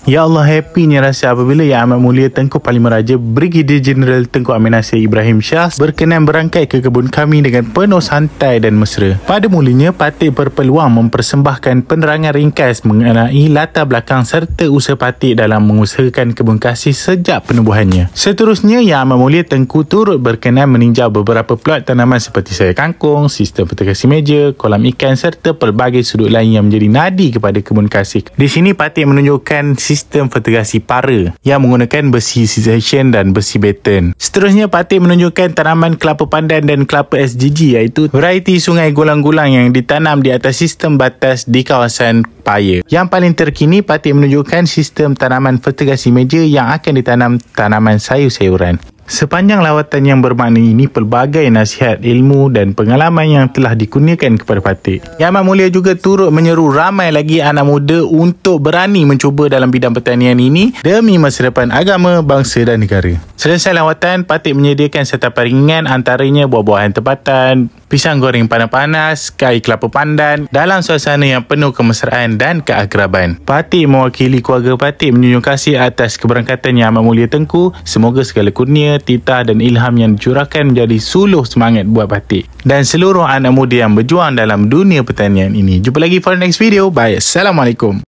Ya Allah, happynya rasa apabila Yang Amat Mulia Tengku Parlimen Raja Brigadier Jeneral Tengku Amin Nasir Ibrahim Shah berkenan berangkai ke kebun kami dengan penuh santai dan mesra. Pada mulanya, Patik berpeluang mempersembahkan penerangan ringkas mengenai latar belakang serta usaha Patik dalam mengusahakan kebun kasih sejak penubuhannya. Seterusnya, Yang Amat Mulia Tengku turut berkenan meninjau beberapa plot tanaman seperti sayur kangkung, sistem fertigasi meja, kolam ikan serta pelbagai sudut lain yang menjadi nadi kepada kebun kasih. Di sini Patik menunjukkan sistem fertigasi para yang menggunakan besi season dan besi beton. Seterusnya, Patik menunjukkan tanaman kelapa pandan dan kelapa SGG, iaitu varieti sungai gulang-gulang yang ditanam di atas sistem batas di kawasan Paya. Yang paling terkini, Patik menunjukkan sistem tanaman fertigasi meja yang akan ditanam tanaman sayur-sayuran. Sepanjang lawatan yang bermakna ini, pelbagai nasihat, ilmu dan pengalaman yang telah dikurniakan kepada Patik. Yang Amat Mulia juga turut menyeru ramai lagi anak muda untuk berani mencuba dalam bidang pertanian ini demi masa depan agama, bangsa dan negara. Selesai lawatan, Patik menyediakan santapan ringan, antaranya buah-buahan tempatan, pisang goreng panas-panas, air kelapa pandan dalam suasana yang penuh kemesraan dan keakraban. Patik mewakili keluarga Patik menjunjung kasih atas keberangkatan Yang Amat Mulia Tengku. Semoga segala kurnia, titah dan ilham yang dicurahkan menjadi suluh semangat buat Patik dan seluruh anak muda yang berjuang dalam dunia pertanian ini. Jumpa lagi for the next video. Bye. Assalamualaikum.